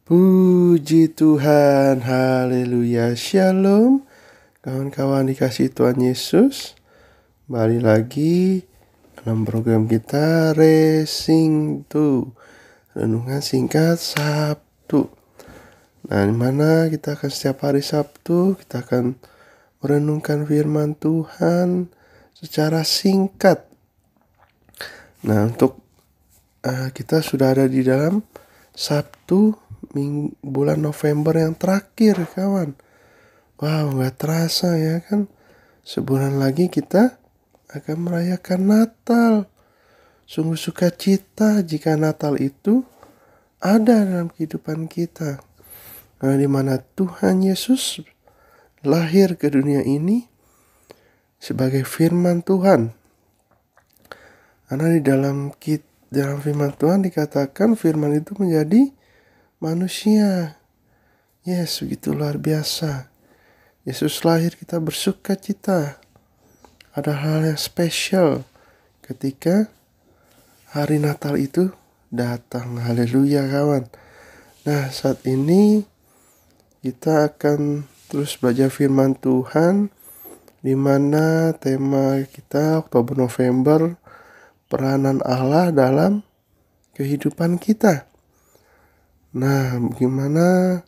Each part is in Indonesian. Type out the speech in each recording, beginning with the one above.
Puji Tuhan, haleluya, shalom. Kawan-kawan dikasih Tuhan Yesus, kembali lagi dalam program kita Racing to Renungan Singkat Sabtu. Nah, dimana kita akan setiap hari Sabtu kita akan merenungkan firman Tuhan secara singkat. Nah, untuk kita sudah ada di dalam Sabtu bulan November yang terakhir, kawan. Wow, gak terasa ya kan. Sebulan lagi kita akan merayakan Natal. Sungguh sukacita jika Natal itu ada dalam kehidupan kita. Nah, di mana Tuhan Yesus lahir ke dunia ini sebagai firman Tuhan. Karena di dalam firman Tuhan dikatakan firman itu menjadi manusia. Yes, begitu luar biasa. Yesus lahir, kita bersuka cita. Ada hal yang spesial ketika hari Natal itu datang. Haleluya, kawan. Nah, saat ini kita akan terus belajar firman Tuhan, di mana tema kita Oktober November, peranan Allah dalam kehidupan kita. Nah, bagaimana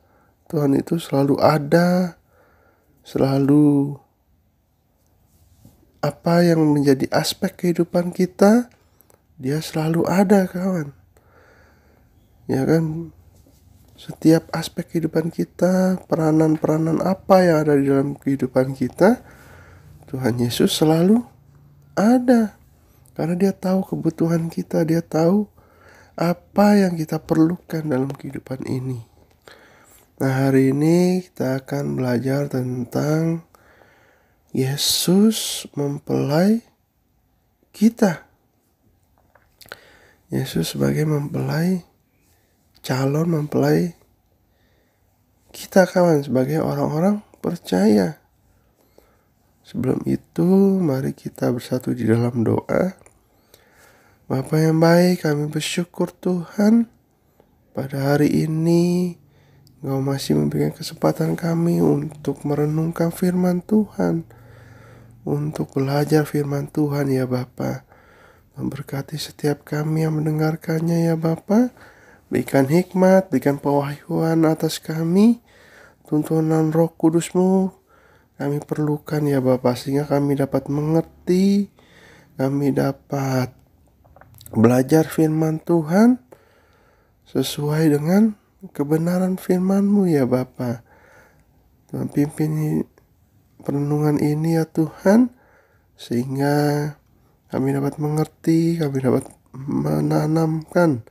Tuhan itu selalu ada, selalu apa yang menjadi aspek kehidupan kita, dia selalu ada, kawan. Ya kan, setiap aspek kehidupan kita, peranan-peranan apa yang ada di dalam kehidupan kita, Tuhan Yesus selalu ada. Karena dia tahu kebutuhan kita, dia tahu apa yang kita perlukan dalam kehidupan ini. Nah, hari ini kita akan belajar tentang Yesus mempelai kita. Yesus sebagai calon mempelai kita, kawan, sebagai orang-orang percaya. Sebelum itu, mari kita bersatu di dalam doa. Bapa yang baik, kami bersyukur Tuhan pada hari ini Engkau masih memberikan kesempatan kami untuk merenungkan firman Tuhan, untuk belajar firman Tuhan ya Bapa. Memberkati setiap kami yang mendengarkannya ya Bapa. Berikan hikmat, berikan pewahyuan atas kami, tuntunan Roh Kudus-Mu kami perlukan ya Bapa, sehingga kami dapat mengerti, kami dapat belajar firman Tuhan sesuai dengan kebenaran firman-Mu ya Bapa. Tuhan pimpin perenungan ini ya Tuhan, sehingga kami dapat mengerti, kami dapat menanamkan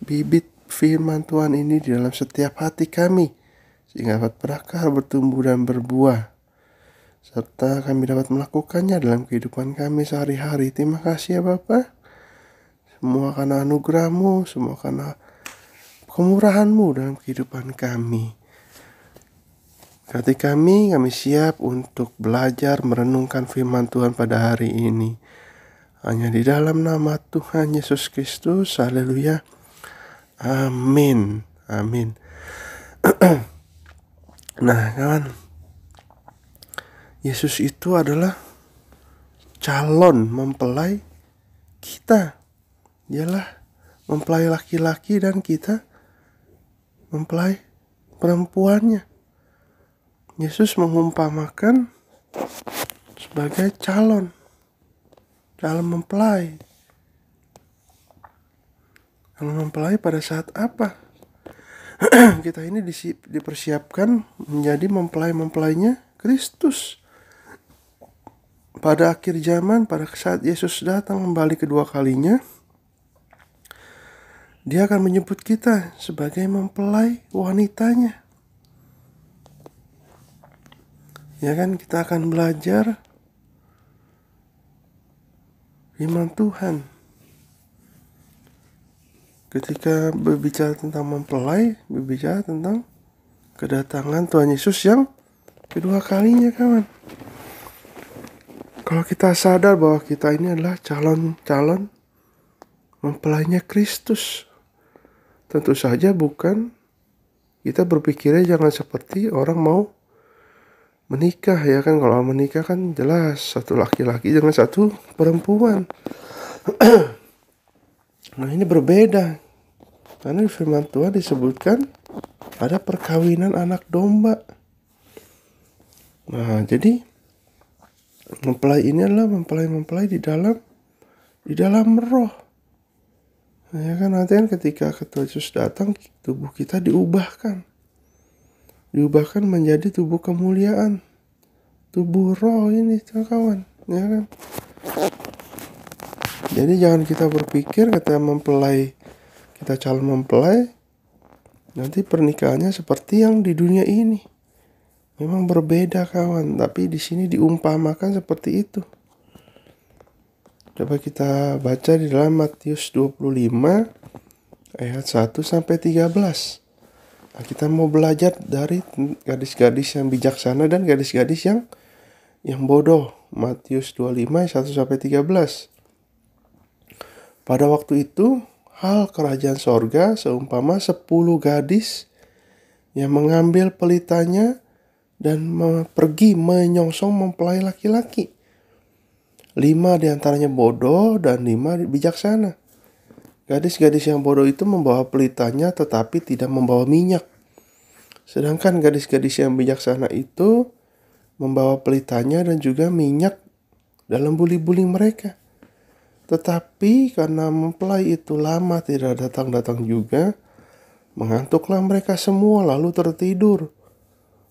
bibit firman Tuhan ini di dalam setiap hati kami, sehingga dapat berakar, bertumbuh dan berbuah, serta kami dapat melakukannya dalam kehidupan kami sehari-hari. Terima kasih ya Bapa. Semua karena anugerah-Mu, semua karena kemurahan-Mu dalam kehidupan kami. Berkati kami siap untuk belajar merenungkan firman Tuhan pada hari ini. Hanya di dalam nama Tuhan Yesus Kristus, haleluya, amin, amin. Nah, kawan, Yesus itu adalah calon mempelai kita. Dialah mempelai laki-laki dan kita mempelai perempuannya. Yesus mengumpamakan sebagai calon mempelai. Calon mempelai pada saat apa? Kita ini dipersiapkan menjadi mempelai-mempelainya Kristus. Pada akhir zaman, pada saat Yesus datang kembali kedua kalinya, Dia akan menyebut kita sebagai mempelai wanitanya. Ya kan, kita akan belajar firman Tuhan. Ketika berbicara tentang mempelai, berbicara tentang kedatangan Tuhan Yesus yang kedua kalinya, kawan. Kalau kita sadar bahwa kita ini adalah calon mempelainya Kristus, tentu saja bukan Kita berpikirnya jangan seperti orang mau menikah ya kan. Kalau menikah kan jelas satu laki-laki dengan satu perempuan. Nah ini berbeda. Karena di firman Tuhan disebutkan ada perkawinan anak domba. Nah jadi mempelai ini adalah mempelai di dalam roh. Nah, ya kan artinya ketika Yesus datang, tubuh kita diubahkan menjadi tubuh kemuliaan, tubuh roh ini kawan, ya kan. Jadi jangan kita berpikir kata mempelai, kita calon mempelai, nanti pernikahannya seperti yang di dunia ini. Memang berbeda kawan, tapi di sini diumpamakan seperti itu. Coba kita baca di dalam Matius 25 ayat 1 sampai 13. Nah, kita mau belajar dari gadis-gadis yang bijaksana dan gadis-gadis yang bodoh. Matius 25 ayat 1 sampai 13. Pada waktu itu, hal kerajaan sorga seumpama 10 gadis yang mengambil pelitanya dan pergi menyongsong mempelai laki-laki. 5 diantaranya bodoh dan 5 bijaksana. Gadis-gadis yang bodoh itu membawa pelitanya tetapi tidak membawa minyak. Sedangkan gadis-gadis yang bijaksana itu membawa pelitanya dan juga minyak dalam buli-buli mereka. Tetapi karena mempelai itu lama tidak datang-datang juga, mengantuklah mereka semua lalu tertidur.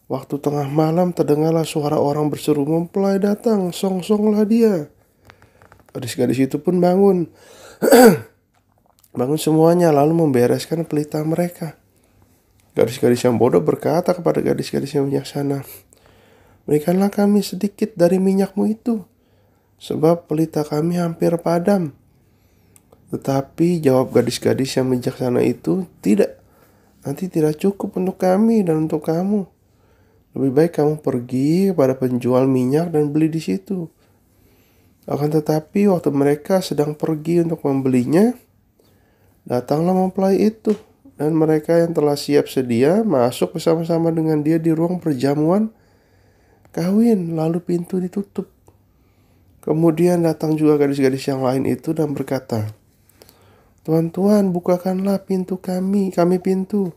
Waktu tengah malam terdengarlah suara orang berseru, "Mempelai datang, song-songlah dia." Gadis-gadis itu pun bangun. Bangun semuanya lalu membereskan pelita mereka. Gadis-gadis yang bodoh berkata kepada gadis-gadis yang bijaksana, "Berikanlah kami sedikit dari minyakmu itu, sebab pelita kami hampir padam." Tetapi jawab gadis-gadis yang bijaksana itu, "Tidak, nanti tidak cukup untuk kami dan untuk kamu. Lebih baik kamu pergi kepada penjual minyak dan beli di situ." Akan tetapi waktu mereka sedang pergi untuk membelinya, datanglah mempelai itu, dan mereka yang telah siap sedia masuk bersama-sama dengan dia di ruang perjamuan kawin, lalu pintu ditutup. Kemudian datang juga gadis-gadis yang lain itu dan berkata, "Tuan, Tuan, bukakanlah pintu kami pintu."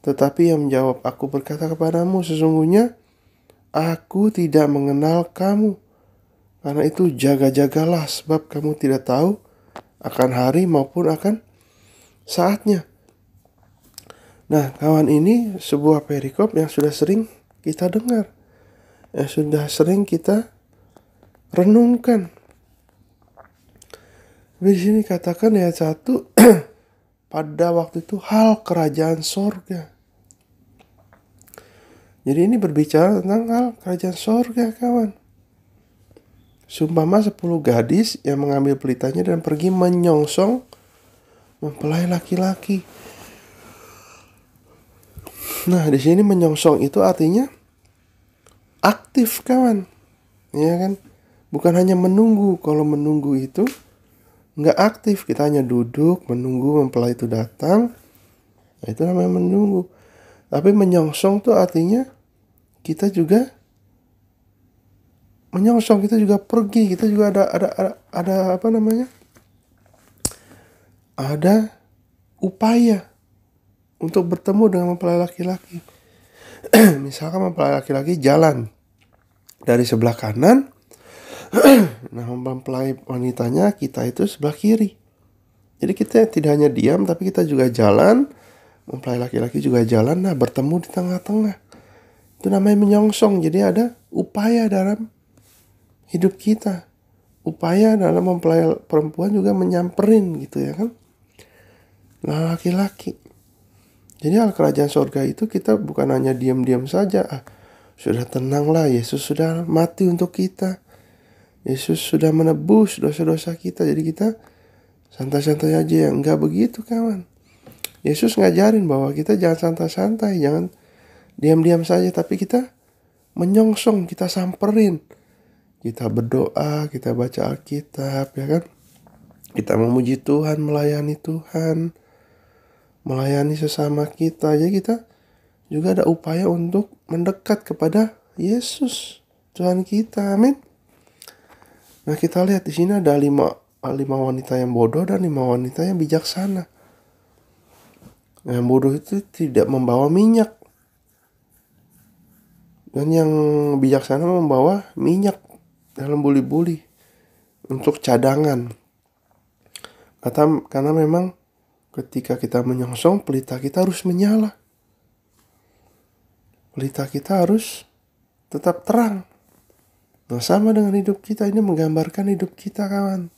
Tetapi yang menjawab, "Aku berkata kepadamu, sesungguhnya aku tidak mengenal kamu. Karena itu jaga-jagalah, sebab kamu tidak tahu akan hari maupun akan saatnya." Nah kawan, ini sebuah perikop yang sudah sering kita dengar, yang sudah sering kita renungkan. Di sini katakan ayat 1, pada waktu itu hal kerajaan sorga. Jadi ini berbicara tentang hal kerajaan sorga kawan. Seumpama 10 gadis yang mengambil pelitanya dan pergi menyongsong mempelai laki-laki. Nah, di sini menyongsong itu artinya aktif kawan. Ya kan? Bukan hanya menunggu. Kalau menunggu itu nggak aktif, kita hanya duduk menunggu mempelai itu datang. Nah, itu namanya menunggu. Tapi menyongsong itu artinya kita juga menyongsong, kita juga pergi, kita juga ada apa namanya? Ada upaya untuk bertemu dengan mempelai laki-laki. Misalkan mempelai laki-laki jalan dari sebelah kanan, nah mempelai wanitanya kita itu sebelah kiri. Jadi kita tidak hanya diam, tapi kita juga jalan, mempelai laki-laki juga jalan, nah bertemu di tengah-tengah. Itu namanya menyongsong. Jadi ada upaya dalam hidup kita, upaya dalam mempelai perempuan juga menyamperin gitu ya kan, nah laki-laki. Jadi hal kerajaan sorga itu kita bukan hanya diam-diam saja, sudah tenanglah, Yesus sudah mati untuk kita, Yesus sudah menebus dosa-dosa kita, jadi kita santai-santai aja. Enggak begitu kawan. Yesus ngajarin bahwa kita jangan santai-santai, jangan diam-diam saja, tapi kita menyongsong, kita samperin. Kita berdoa, kita baca Alkitab, ya kan? Kita memuji Tuhan, melayani Tuhan. melayani sesama kita. Jadi kita juga ada upaya untuk mendekat kepada Yesus Tuhan kita. Amin. Nah, kita lihat di sini ada lima wanita yang bodoh dan 5 wanita yang bijaksana. Yang bodoh itu tidak membawa minyak, dan yang bijaksana membawa minyak dalam buli-buli untuk cadangan. Karena memang ketika kita menyongsong, pelita kita harus menyala. Pelita kita harus tetap terang. Nah, sama dengan hidup kita, ini menggambarkan hidup kita, kawan.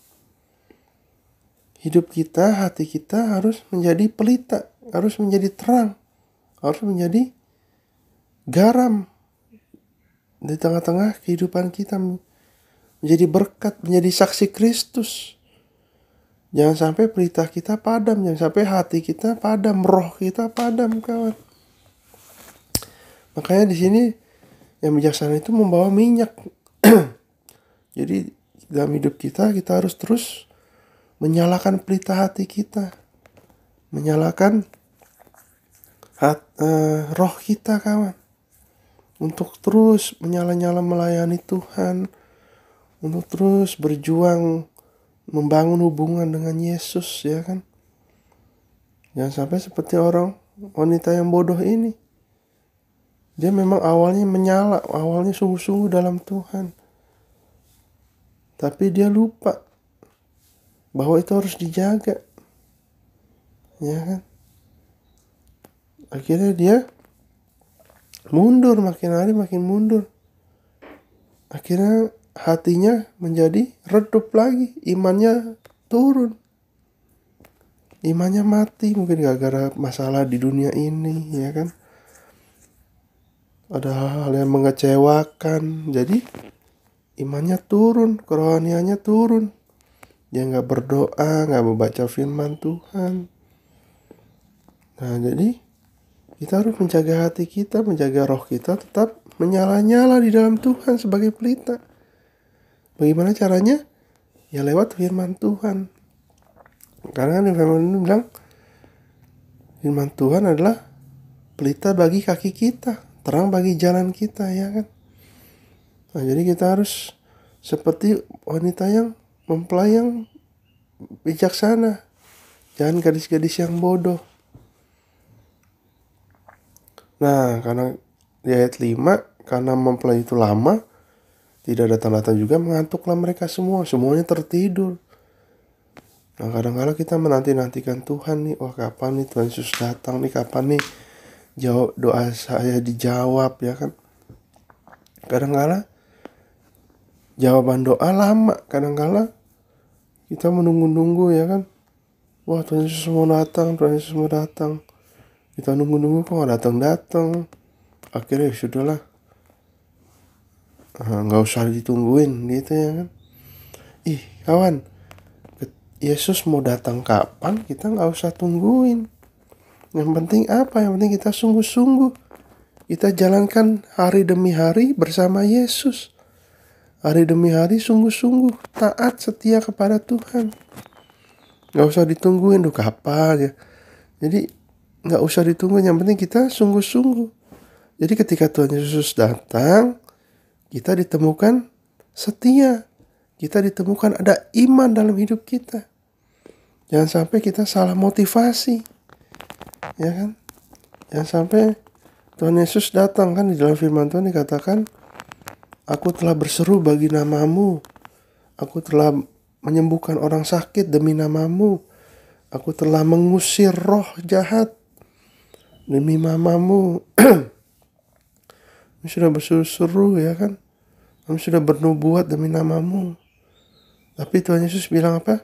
Hidup kita, hati kita harus menjadi pelita, harus menjadi terang, harus menjadi garam di tengah-tengah kehidupan kita, menjadi berkat, menjadi saksi Kristus. Jangan sampai pelita kita padam, jangan sampai hati kita padam, roh kita padam, kawan. Makanya di sini yang bijaksana itu membawa minyak. Jadi dalam hidup kita harus terus menyalakan pelita hati kita, menyalakan roh kita, kawan, untuk terus menyala-nyala melayani Tuhan, untuk terus berjuang membangun hubungan dengan Yesus, ya kan. Jangan sampai seperti orang wanita yang bodoh ini. Dia memang awalnya menyala, awalnya sungguh-sungguh dalam Tuhan, tapi dia lupa bahwa itu harus dijaga, ya kan. Akhirnya dia mundur, makin hari makin mundur. Akhirnya hatinya menjadi redup lagi, imannya turun, imannya mati, mungkin gara-gara masalah di dunia ini, ya kan. Ada hal-hal yang mengecewakan, jadi imannya turun, kerohaniannya turun. Dia gak berdoa, gak membaca firman Tuhan. Nah, jadi kita harus menjaga hati kita, menjaga roh kita tetap menyala-nyala di dalam Tuhan sebagai pelita. Bagaimana caranya? Ya lewat firman Tuhan. Karena firman ini bilang, firman Tuhan adalah pelita bagi kaki kita, terang bagi jalan kita, ya kan. Nah, jadi kita harus seperti wanita yang mempelai yang bijaksana, jangan gadis-gadis yang bodoh. Nah, karena di ayat 5, karena mempelai itu lama, tidak datang-datang juga, mengantuklah mereka semuanya tertidur. Nah, kadang-kadang kita menanti-nantikan Tuhan nih, wah kapan nih Tuhan Yesus datang nih, kapan nih doa saya dijawab, ya kan. Kadang-kadang jawaban doa lama, kadang-kadang kita menunggu-nunggu, ya kan. Wah, Tuhan Yesus mau datang, Tuhan Yesus mau datang. Kita nunggu-nunggu kok gak datang-datang. Akhirnya ya sudahlah, gak usah ditungguin gitu, ya kan. Ih kawan, Yesus mau datang kapan kita gak usah tungguin. Yang penting apa? Yang penting kita sungguh-sungguh, kita jalankan hari demi hari bersama Yesus. Hari demi hari sungguh-sungguh taat setia kepada Tuhan. Gak usah ditungguin, kapan ya. Jadi gak usah ditungguin, yang penting kita sungguh-sungguh. Jadi ketika Tuhan Yesus datang, kita ditemukan setia, kita ditemukan ada iman dalam hidup kita. Jangan sampai kita salah motivasi, ya kan. Jangan sampai Tuhan Yesus datang, kan di dalam firman Tuhan dikatakan, aku telah berseru bagi namamu, aku telah menyembuhkan orang sakit demi namamu, aku telah mengusir roh jahat demi namamu. Kami sudah berseru-seru, ya kan. Kami sudah bernubuat demi namamu. Tapi Tuhan Yesus bilang apa?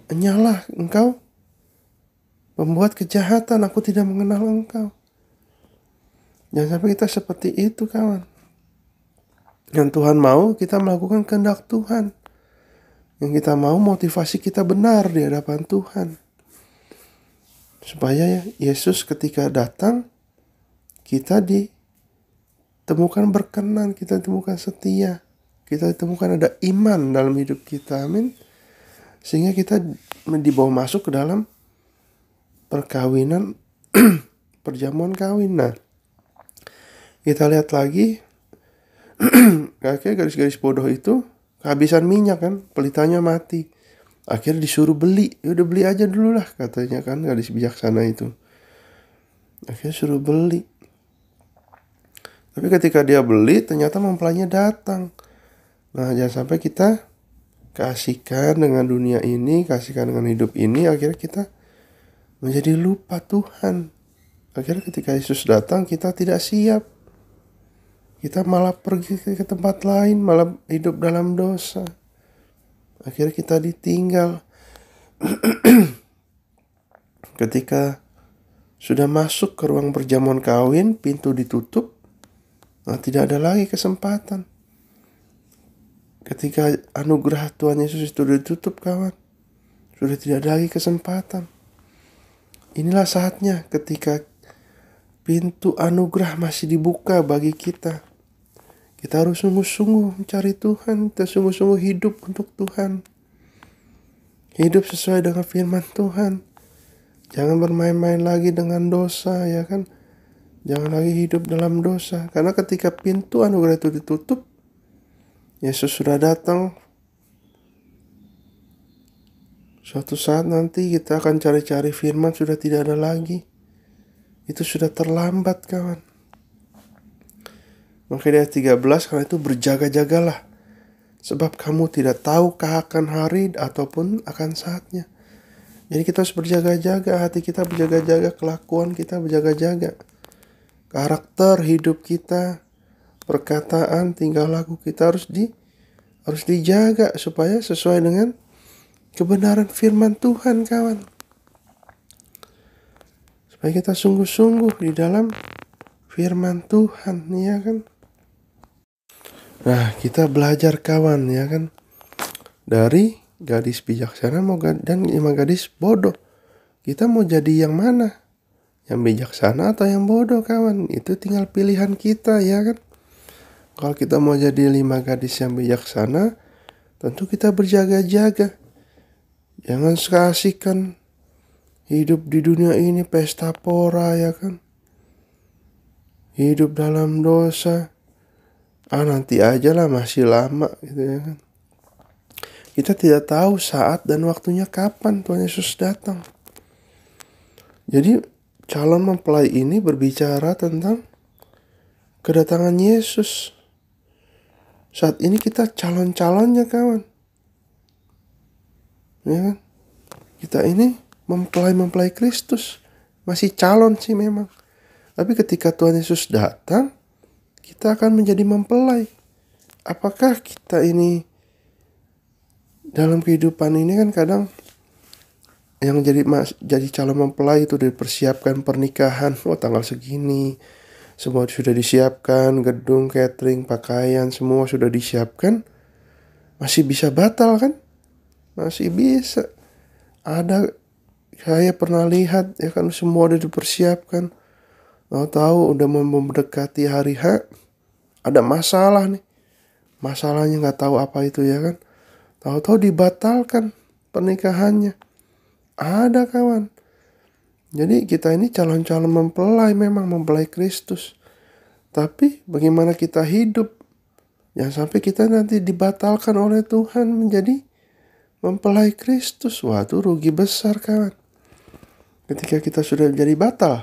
Enyalah engkau membuat kejahatan, aku tidak mengenal engkau. Jangan sampai kita seperti itu, kawan. Yang Tuhan mau kita melakukan kehendak Tuhan. Yang kita mau motivasi kita benar di hadapan Tuhan. Supaya Yesus ketika datang, kita ditemukan berkenan, kita ditemukan setia, kita ditemukan ada iman dalam hidup kita. Amin. Sehingga kita dibawa masuk ke dalam perkawinan, perjamuan kawin. Nah, kita lihat lagi, kayak gadis-gadis bodoh itu kehabisan minyak kan, pelitanya mati. Akhirnya disuruh beli. Ya udah beli aja dulu lah katanya kan gadis bijaksana itu. Akhirnya suruh beli. Tapi ketika dia beli ternyata mempelainya datang. Nah, jangan sampai kita keasikan dengan dunia ini, keasikan dengan hidup ini, akhirnya kita menjadi lupa Tuhan. Akhirnya ketika Yesus datang kita tidak siap. Kita malah pergi ke tempat lain, malah hidup dalam dosa. Akhirnya kita ditinggal. Ketika sudah masuk ke ruang perjamuan kawin, pintu ditutup, nah tidak ada lagi kesempatan. Ketika anugerah Tuhan Yesus itu ditutup, kawan, sudah tidak ada lagi kesempatan. Inilah saatnya ketika pintu anugerah masih dibuka bagi kita. Kita harus sungguh-sungguh mencari Tuhan. Kita sungguh-sungguh hidup untuk Tuhan. Hidup sesuai dengan firman Tuhan. Jangan bermain-main lagi dengan dosa, ya kan? Jangan lagi hidup dalam dosa. Karena ketika pintu anugerah itu ditutup, Yesus sudah datang. Suatu saat nanti kita akan cari-cari firman, sudah tidak ada lagi. Itu sudah terlambat, kawan. Maka di ayat 13, karena itu berjaga-jagalah. Sebab kamu tidak tahu akan hari ataupun akan saatnya. Jadi kita harus berjaga-jaga, hati kita berjaga-jaga, kelakuan kita berjaga-jaga. Karakter hidup kita, perkataan, tingkah laku kita harus dijaga supaya sesuai dengan kebenaran firman Tuhan, kawan. Supaya kita sungguh-sungguh di dalam firman Tuhan, ya kan? Nah, kita belajar, kawan, ya kan, dari gadis bijaksana dan emang gadis bodoh. Kita mau jadi yang mana? Yang bijaksana atau yang bodoh, kawan? Itu tinggal pilihan kita, ya kan? Kalau kita mau jadi 5 gadis yang bijaksana, tentu kita berjaga-jaga. Jangan keasikan hidup di dunia ini pesta pora, ya kan? Hidup dalam dosa. Nanti aja lah, masih lama gitu, ya kan. Kita tidak tahu saat dan waktunya kapan Tuhan Yesus datang. Jadi calon mempelai ini berbicara tentang kedatangan Yesus. Saat ini kita calon-calonnya, kawan. Ya kan? Kita ini mempelai Kristus. Masih calon sih memang. Tapi ketika Tuhan Yesus datang, kita akan menjadi mempelai. Apakah kita ini dalam kehidupan ini kan kadang yang jadi calon mempelai itu dipersiapkan pernikahan. Tanggal segini semua sudah disiapkan, gedung, catering, pakaian, semua sudah disiapkan. Masih bisa batal kan? Masih bisa. Saya pernah lihat, ya kan, semua udah dipersiapkan. Tahu udah mendekati hari H, ada masalah nih. Masalahnya nggak tahu apa itu, ya kan. Tahu-tahu dibatalkan pernikahannya. Ada, kawan. Jadi kita ini calon-calon mempelai, memang mempelai Kristus. Tapi bagaimana kita hidup? Jangan sampai kita nanti dibatalkan oleh Tuhan menjadi mempelai Kristus. Wah, itu rugi besar, kawan. Ketika kita sudah menjadi batal,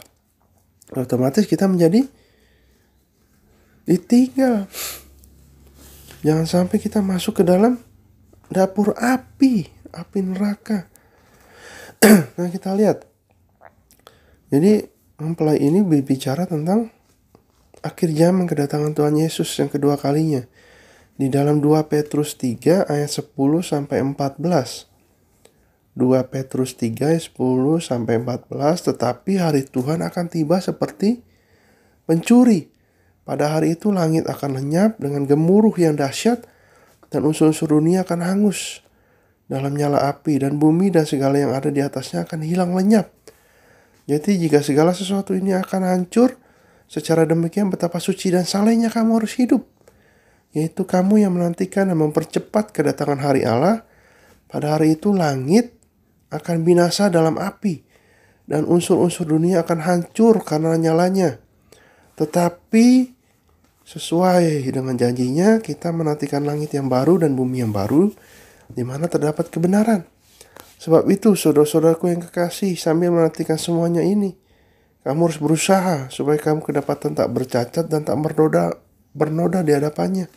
otomatis kita menjadi ditinggal. Jangan sampai kita masuk ke dalam dapur api neraka. Nah, kita lihat. Jadi mempelai ini berbicara tentang akhir zaman, kedatangan Tuhan Yesus yang kedua kalinya. Di dalam 2 Petrus 3 ayat 10 sampai 14. 2 Petrus 3 ayat 10 sampai 14, tetapi hari Tuhan akan tiba seperti pencuri. Pada hari itu langit akan lenyap dengan gemuruh yang dahsyat dan unsur-unsur dunia akan hangus dalam nyala api, dan bumi dan segala yang ada di atasnya akan hilang lenyap. Jadi jika segala sesuatu ini akan hancur, secara demikian betapa suci dan salehnya kamu harus hidup, yaitu kamu yang menantikan dan mempercepat kedatangan hari Allah. Pada hari itu langit akan binasa dalam api, dan unsur-unsur dunia akan hancur karena nyalanya. Tetapi sesuai dengan janjinya, kita menantikan langit yang baru dan bumi yang baru, di mana terdapat kebenaran. Sebab itu, saudara-saudaraku yang kekasih, sambil menantikan semuanya ini, kamu harus berusaha supaya kamu kedapatan tak bercacat dan tak bernoda di hadapannya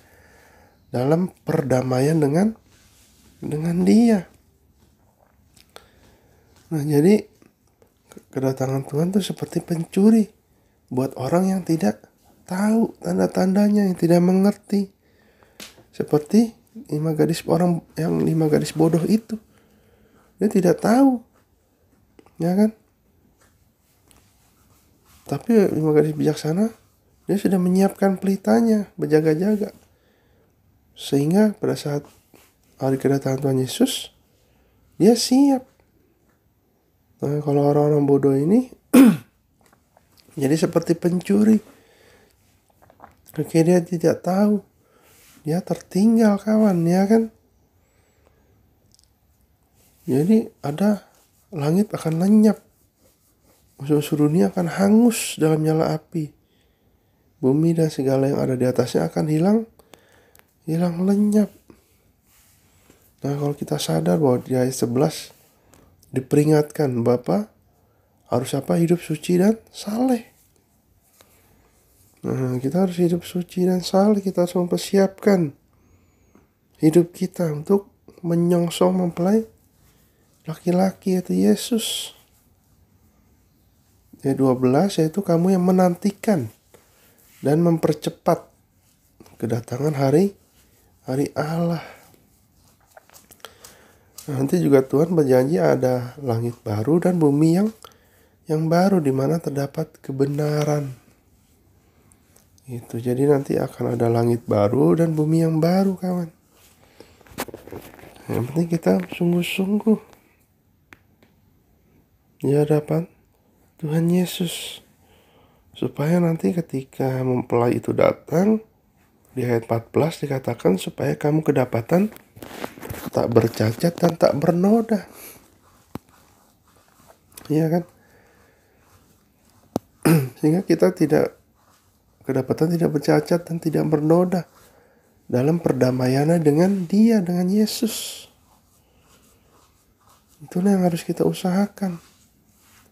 dalam perdamaian dengan Dia. Nah, jadi kedatangan Tuhan itu seperti pencuri buat orang yang tidak tahu tanda-tandanya, yang tidak mengerti. Seperti lima gadis bodoh itu. Dia tidak tahu, ya kan? Tapi 5 gadis bijaksana, dia sudah menyiapkan pelitanya, berjaga-jaga. Sehingga pada saat hari kedatangan Tuhan Yesus, dia siap. Nah, kalau orang-orang bodoh ini jadi seperti pencuri. Oke, dia tidak tahu. Dia tertinggal, kawan, ya kan? Jadi ada langit akan lenyap. Unsur dunia akan hangus dalam nyala api. Bumi dan segala yang ada di atasnya akan hilang lenyap. Nah, kalau kita sadar bahwa di ayat 11 diperingatkan, Bapak harus hidup suci dan saleh. Nah, kita harus hidup suci dan saleh. Kita harus mempersiapkan hidup kita untuk menyongsong mempelai laki-laki, yaitu Yesus. Ayat 12, yaitu kamu yang menantikan dan mempercepat kedatangan hari Allah. Nanti juga Tuhan berjanji ada langit baru dan bumi yang baru, di mana terdapat kebenaran. Itu jadi nanti akan ada langit baru dan bumi yang baru, kawan. Yang penting kita sungguh-sungguh di hadapan Tuhan Yesus, supaya nanti ketika mempelai itu datang, di ayat 14 dikatakan supaya kamu kedapatan tak bercacat dan tak bernoda. Iya kan? Sehingga kita kedapatan tidak bercacat dan tidak bernoda dalam perdamaiannya dengan Dia, dengan Yesus. Itulah yang harus kita usahakan.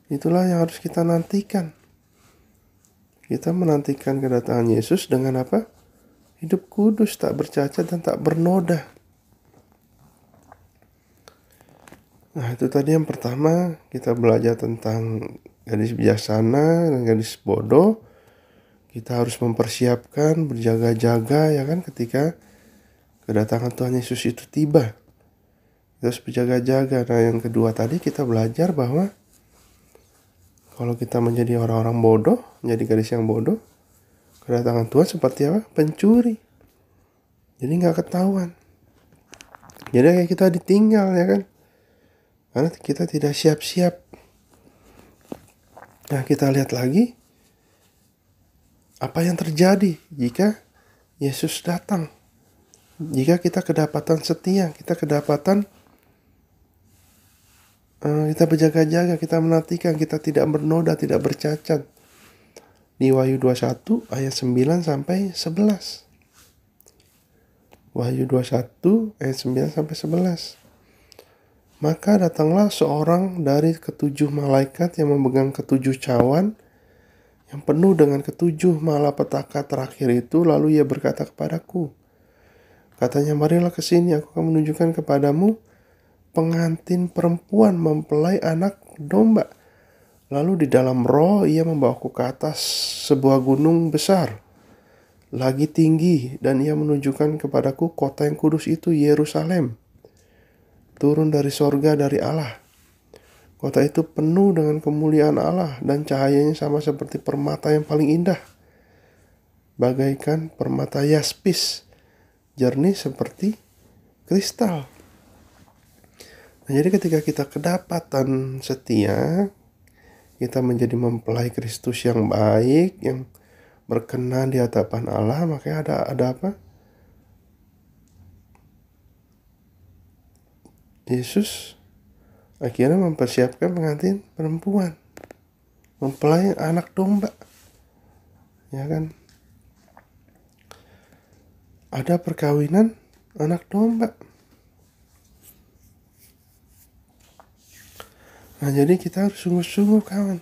Itulah yang harus kita nantikan. Kita menantikan kedatangan Yesus dengan apa? Hidup kudus, tak bercacat dan tak bernoda. Nah, itu tadi yang pertama, kita belajar tentang gadis bijaksana dan gadis bodoh. Kita harus mempersiapkan, berjaga-jaga, ya kan, ketika kedatangan Tuhan Yesus itu tiba. Kita harus berjaga-jaga. Nah, yang kedua tadi kita belajar bahwa kalau kita menjadi orang-orang bodoh, menjadi gadis yang bodoh, kedatangan Tuhan seperti apa? Pencuri. Jadi gak ketahuan. Jadi kayak kita ditinggal, ya kan? Karena kita tidak siap-siap. Nah, kita lihat lagi apa yang terjadi jika Yesus datang. Jika kita kedapatan setia, kita berjaga-jaga, kita menantikan, kita tidak bernoda, tidak bercacat. Di Wahyu 21 ayat 9 sampai 11. Wahyu 21 ayat 9 sampai 11. Maka datanglah seorang dari ketujuh malaikat yang memegang ketujuh cawan yang penuh dengan ketujuh malapetaka terakhir itu. Lalu ia berkata kepadaku, katanya, marilah ke sini, aku akan menunjukkan kepadamu pengantin perempuan mempelai anak domba. Lalu di dalam roh ia membawaku ke atas sebuah gunung besar, lagi tinggi, dan ia menunjukkan kepadaku kota yang kudus itu, Yerusalem, turun dari sorga dari Allah. Kota itu penuh dengan kemuliaan Allah dan cahayanya sama seperti permata yang paling indah, bagaikan permata yaspis, jernih seperti kristal. Nah, jadi ketika kita kedapatan setia, kita menjadi mempelai Kristus yang baik, yang berkenan di hadapan Allah, makanya ada apa? Yesus akhirnya mempersiapkan pengantin perempuan. mempelai anak domba, ya kan? Ada perkawinan anak domba. Nah, jadi kita harus sungguh-sungguh, kawan.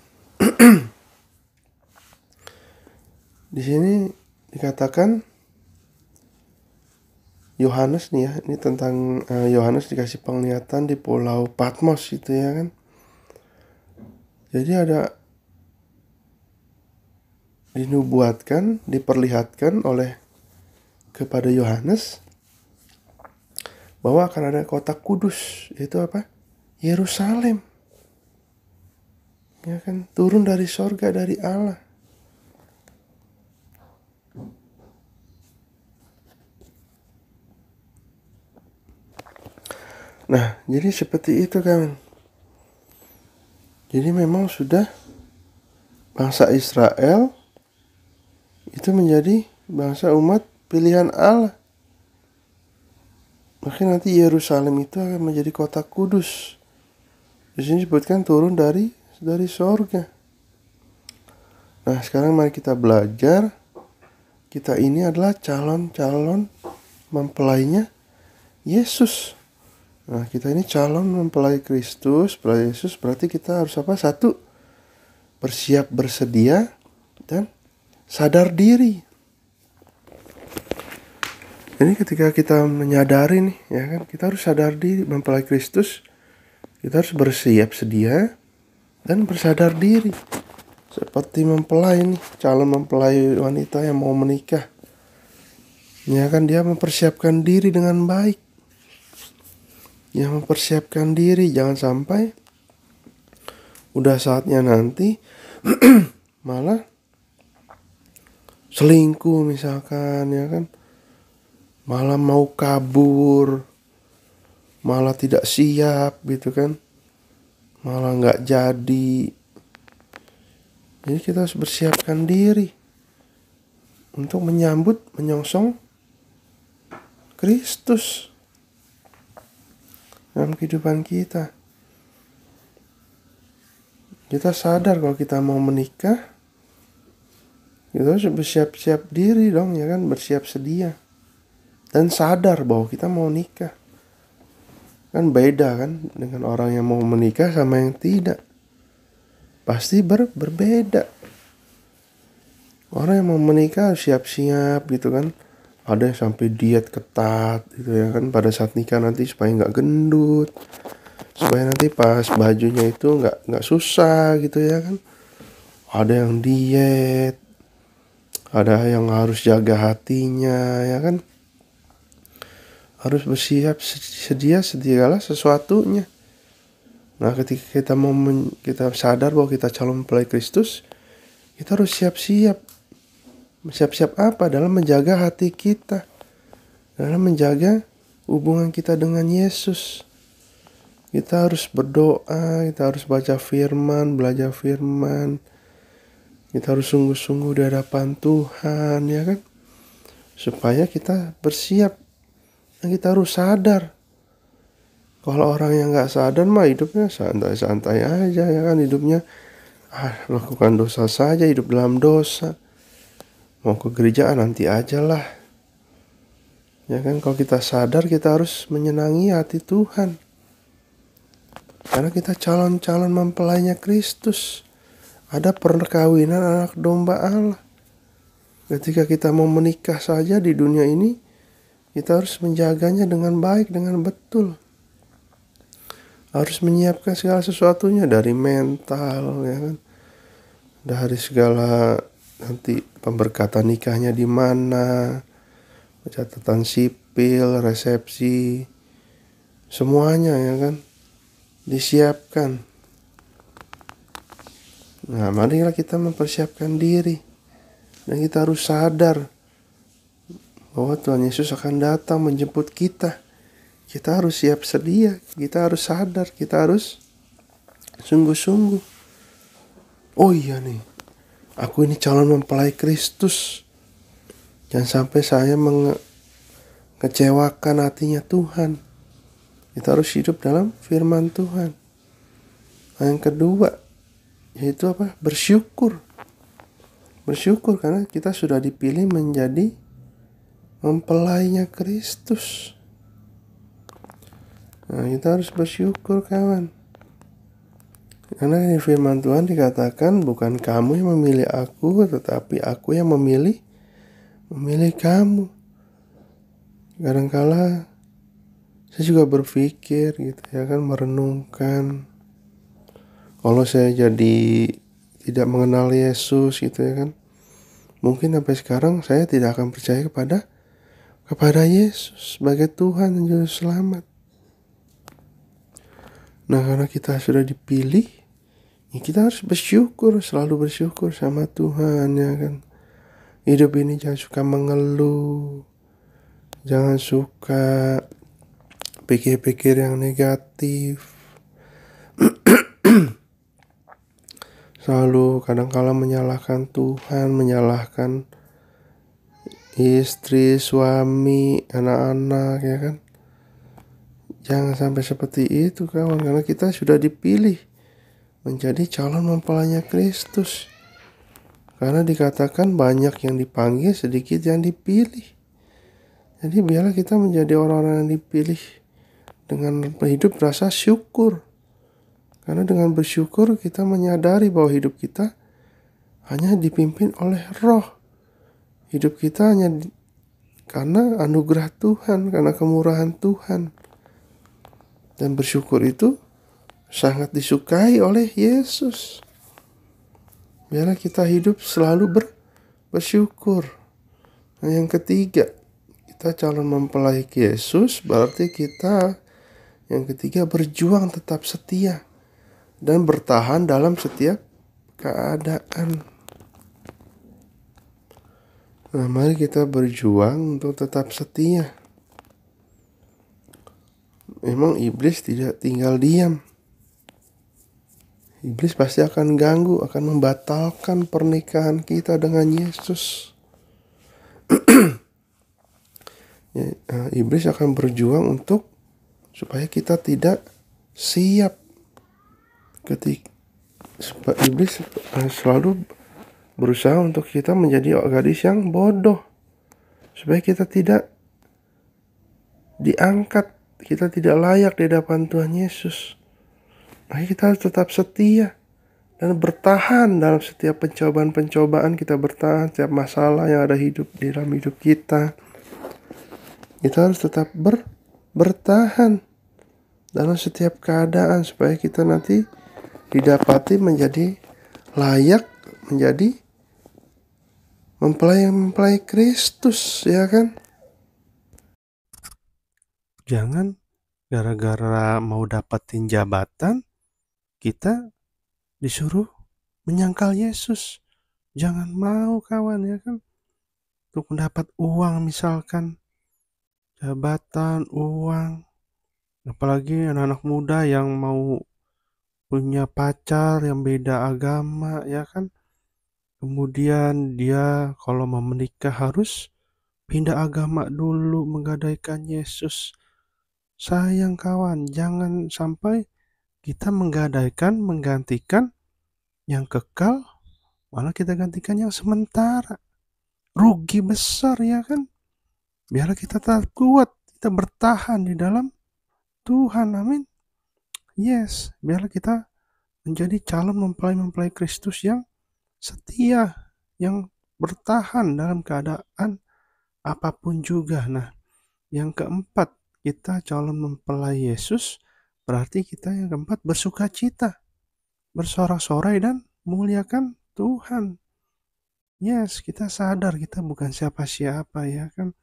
Di sini dikatakan Yohanes nih ya, ini tentang Yohanes dikasih penglihatan di Pulau Patmos itu, ya kan? Jadi ada dinubuatkan, diperlihatkan oleh kepada Yohanes bahwa akan ada kota kudus, yaitu apa? Yerusalem. Ya kan, turun dari sorga, dari Allah. Nah, jadi seperti itu, kawan. Jadi memang sudah bangsa Israel itu menjadi bangsa umat pilihan Allah. Maka nanti Yerusalem itu akan menjadi kota kudus. Di sini disebutkan turun dari sorga. Nah, sekarang mari kita belajar. Kita ini adalah calon-calon mempelainya Yesus. Nah, kita ini calon mempelai Kristus, mempelai Yesus. Berarti kita harus apa? Satu, bersiap, bersedia, dan sadar diri. Jadi ketika kita menyadari nih, ya kan, kita harus sadar diri mempelai Kristus. Kita harus bersiap sedia dan bersadar diri. Seperti mempelai nih, calon mempelai wanita yang mau menikah. Ya kan, dia mempersiapkan diri dengan baik. Yang mempersiapkan diri, jangan sampai udah saatnya nanti malah selingkuh misalkan, ya kan, malah mau kabur, malah tidak siap gitu kan, malah nggak jadi. Jadi kita harus bersiapkan diri untuk menyambut, menyongsong Kristus dalam kehidupan kita. Kita sadar kalau kita mau menikah, kita harus bersiap-siap diri dong, ya kan, bersiap sedia. Dan sadar bahwa kita mau nikah. Kan beda kan dengan orang yang mau menikah sama yang tidak. Pasti berbeda. Orang yang mau menikah siap-siap gitu kan. Ada yang sampai diet ketat gitu, ya kan, pada saat nikah nanti supaya nggak gendut, supaya nanti pas bajunya itu nggak susah gitu, ya kan. Ada yang diet, ada yang harus jaga hatinya, ya kan. Harus bersiap sedia, sedialah sesuatunya. Nah, ketika kita kita sadar bahwa kita calon mempelai Kristus, kita harus siap-siap. Siap-siap apa? Dalam menjaga hati kita, dalam menjaga hubungan kita dengan Yesus. Kita harus berdoa, kita harus baca firman, belajar firman. Kita harus sungguh-sungguh di hadapan Tuhan, ya kan? Supaya kita bersiap. Dan kita harus sadar. Kalau orang yang gak sadar mah hidupnya santai-santai aja, ya kan, hidupnya lakukan dosa saja, hidup dalam dosa. Mau ke gereja nanti aja lah. Ya kan, kalau kita sadar kita harus menyenangi hati Tuhan. Karena kita calon-calon mempelainya Kristus. Ada perkawinan anak domba Allah. Ketika kita mau menikah saja di dunia ini, kita harus menjaganya dengan baik, dengan betul. Harus menyiapkan segala sesuatunya, dari mental, ya kan, dari segala nanti pemberkatan nikahnya di mana, catatan sipil, resepsi, semuanya, ya kan, disiapkan. Nah, marilah kita mempersiapkan diri, dan kita harus sadar bahwa Tuhan Yesus akan datang menjemput kita. Kita harus siap sedia, kita harus sadar, kita harus sungguh-sungguh. Oh iya nih, aku ini calon mempelai Kristus. Jangan sampai saya mengecewakan hatinya Tuhan. Kita harus hidup dalam firman Tuhan. Nah, yang kedua, yaitu apa? Bersyukur karena kita sudah dipilih menjadi mempelainya Kristus. Nah, kita harus bersyukur kawan. Karena di firman Tuhan dikatakan bukan kamu yang memilih aku, tetapi aku yang memilih kamu. Kadangkala saya juga berpikir gitu ya kan, merenungkan, kalau saya jadi tidak mengenal Yesus gitu ya kan, mungkin sampai sekarang saya tidak akan percaya kepada Yesus sebagai Tuhan dan Juru Selamat. Nah, karena kita sudah dipilih, ya kita harus bersyukur, selalu bersyukur sama Tuhan ya kan. Hidup ini jangan suka mengeluh, jangan suka pikir-pikir yang negatif, selalu kadangkala menyalahkan Tuhan, menyalahkan istri, suami, anak-anak ya kan. Jangan sampai seperti itu kawan, karena kita sudah dipilih menjadi calon mempelainya Kristus. Karena dikatakan banyak yang dipanggil, sedikit yang dipilih. Jadi biarlah kita menjadi orang-orang yang dipilih dengan hidup rasa syukur. Karena dengan bersyukur kita menyadari bahwa hidup kita hanya dipimpin oleh Roh. Hidup kita hanya karena anugerah Tuhan, karena kemurahan Tuhan. Dan bersyukur itu sangat disukai oleh Yesus. Biarlah kita hidup selalu bersyukur. Nah, yang ketiga, kita calon mempelai Yesus, berarti kita yang ketiga berjuang tetap setia dan bertahan dalam setiap keadaan. Nah, mari kita berjuang untuk tetap setia. Memang iblis tidak tinggal diam. Iblis pasti akan ganggu, akan membatalkan pernikahan kita dengan Yesus. Iblis akan berjuang untuk supaya kita tidak siap. Iblis selalu berusaha untuk kita menjadi gadis yang bodoh, supaya kita tidak diangkat, kita tidak layak di hadapan Tuhan Yesus. Maka kita harus tetap setia dan bertahan dalam setiap pencobaan-pencobaan. Kita bertahan setiap masalah yang ada di dalam hidup kita. Kita harus tetap bertahan dalam setiap keadaan supaya kita nanti didapati menjadi layak menjadi mempelai Kristus ya kan. Jangan gara-gara mau dapatin jabatan kita disuruh menyangkal Yesus. Jangan mau kawan ya kan. Untuk mendapat uang misalkan, jabatan, uang. Apalagi anak-anak muda yang mau punya pacar yang beda agama ya kan. Kemudian dia kalau mau menikah harus pindah agama dulu, menggadaikan Yesus. Sayang kawan, jangan sampai kita menggantikan yang kekal, malah kita gantikan yang sementara. Rugi besar ya kan. Biarlah kita tetap kuat, kita bertahan di dalam Tuhan, amin. Yes, biarlah kita menjadi calon mempelai Kristus yang setia, yang bertahan dalam keadaan apapun juga. Nah, yang keempat, kita calon mempelai Yesus, berarti kita yang keempat bersukacita, bersorak-sorai dan memuliakan Tuhan. Yes, kita sadar kita bukan siapa-siapa ya kan.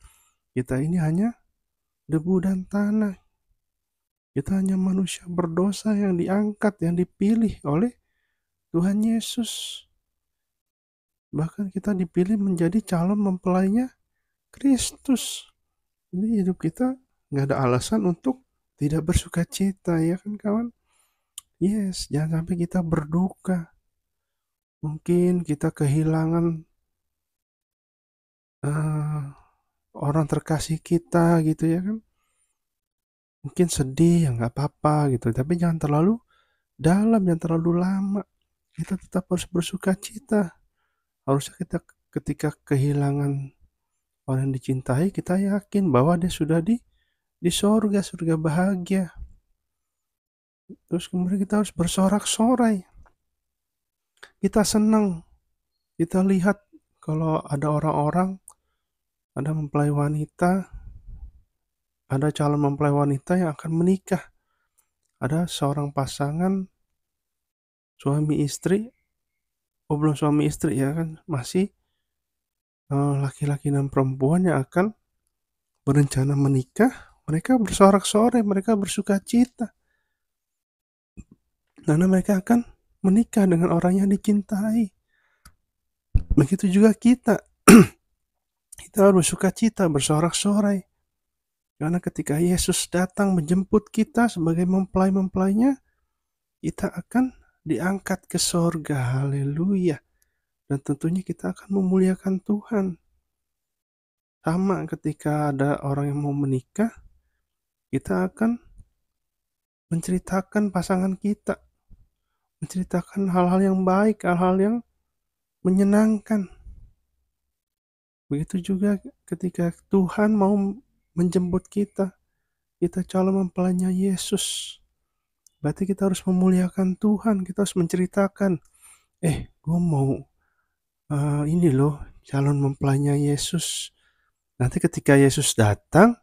Kita ini hanya debu dan tanah. Kita hanya manusia berdosa yang diangkat, yang dipilih oleh Tuhan Yesus. Bahkan kita dipilih menjadi calon mempelainya Kristus. Jadi hidup kita nggak ada alasan untuk tidak bersukacita ya kan kawan. Yes, jangan sampai kita berduka. Mungkin kita kehilangan orang terkasih kita gitu ya kan. Mungkin sedih ya nggak apa-apa gitu, tapi jangan terlalu dalam, jangan terlalu lama. kita tetap harus bersuka cita. Harusnya kita ketika kehilangan orang yang dicintai, kita yakin bahwa dia sudah di sorga, surga bahagia. Terus kemudian kita harus bersorak-sorai. Kita senang, kita lihat kalau ada orang-orang, ada mempelai wanita, ada calon mempelai wanita yang akan menikah. Ada seorang pasangan suami istri, belum suami istri ya kan, masih laki-laki dan perempuan yang akan berencana menikah. Mereka bersorak-sorai, mereka bersuka cita, karena mereka akan menikah dengan orang yang dicintai. Begitu juga kita. Kita harus bersuka cita, bersorak-sorai. Karena ketika Yesus datang menjemput kita sebagai mempelai-mempelainya, kita akan diangkat ke sorga. Haleluya. Dan tentunya kita akan memuliakan Tuhan. Sama ketika ada orang yang mau menikah, kita akan menceritakan pasangan kita, menceritakan hal-hal yang baik, hal-hal yang menyenangkan. Begitu juga ketika Tuhan mau menjemput kita, kita calon mempelainya Yesus. Berarti kita harus memuliakan Tuhan, kita harus menceritakan, gue mau ini loh, calon mempelainya Yesus. Nanti ketika Yesus datang,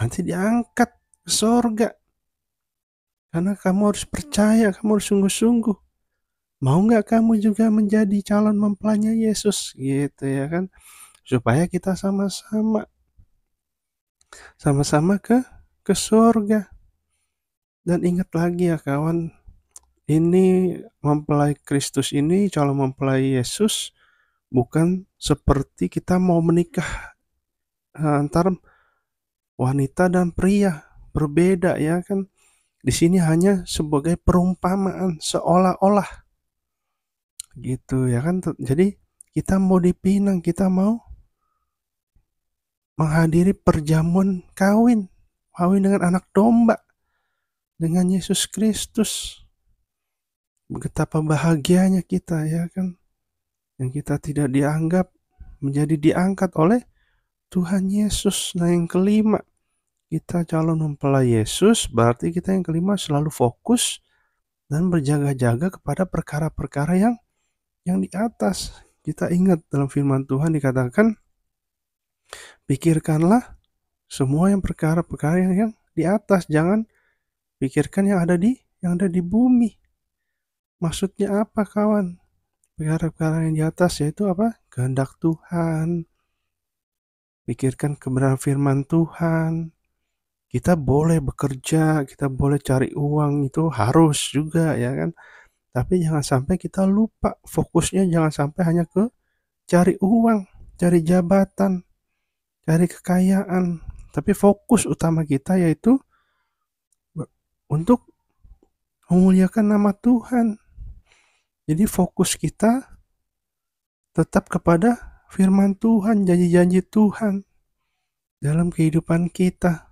nanti diangkat ke sorga. Karena kamu harus percaya, kamu harus sungguh-sungguh. Mau gak kamu juga menjadi calon mempelainya Yesus? Gitu ya kan. Supaya kita sama-sama ke sorga. Dan ingat lagi ya kawan, ini mempelai Kristus ini, calon mempelai Yesus, bukan seperti kita mau menikah antara wanita dan pria. Berbeda ya kan. Di sini hanya sebagai perumpamaan, seolah-olah gitu ya kan. Jadi kita mau dipinang, kita mau menghadiri perjamuan kawin dengan anak domba, dengan Yesus Kristus. Betapa bahagianya kita ya kan, yang kita tidak dianggap, menjadi diangkat oleh Tuhan Yesus. Nah yang kelima, kita calon mempelai Yesus, berarti kita yang kelima selalu fokus dan berjaga-jaga kepada perkara-perkara yang di atas. Kita ingat dalam firman Tuhan dikatakan, pikirkanlah semua yang perkara-perkara yang di atas, jangan pikirkan yang ada di bumi. Maksudnya apa kawan? Perkara-perkara yang di atas yaitu apa? Kehendak Tuhan. Pikirkan kebenaran firman Tuhan. Kita boleh bekerja, kita boleh cari uang, itu harus juga ya kan. Tapi jangan sampai kita lupa, fokusnya jangan sampai hanya ke cari uang, cari jabatan, cari kekayaan. Tapi fokus utama kita yaitu untuk memuliakan nama Tuhan. Jadi fokus kita tetap kepada firman Tuhan, janji-janji Tuhan dalam kehidupan kita.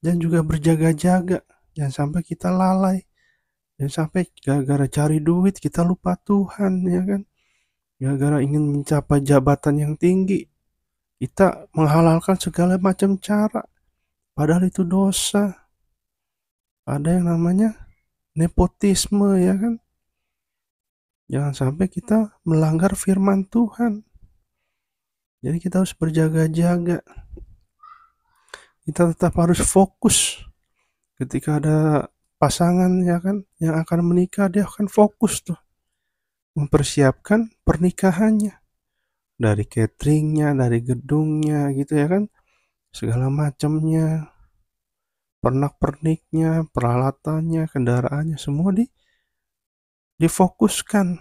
Dan juga berjaga-jaga, jangan sampai kita lalai. Jangan sampai gara-gara cari duit kita lupa Tuhan ya kan. Gara-gara ingin mencapai jabatan yang tinggi, kita menghalalkan segala macam cara. Padahal itu dosa. Ada yang namanya nepotisme ya kan. Jangan sampai kita melanggar firman Tuhan. Jadi kita harus berjaga-jaga. Kita tetap harus fokus. Ketika ada pasangan ya kan yang akan menikah, dia akan fokus tuh mempersiapkan pernikahannya. Dari cateringnya, dari gedungnya gitu ya kan. Segala macamnya. Pernak-perniknya, peralatannya, kendaraannya, semua difokuskan.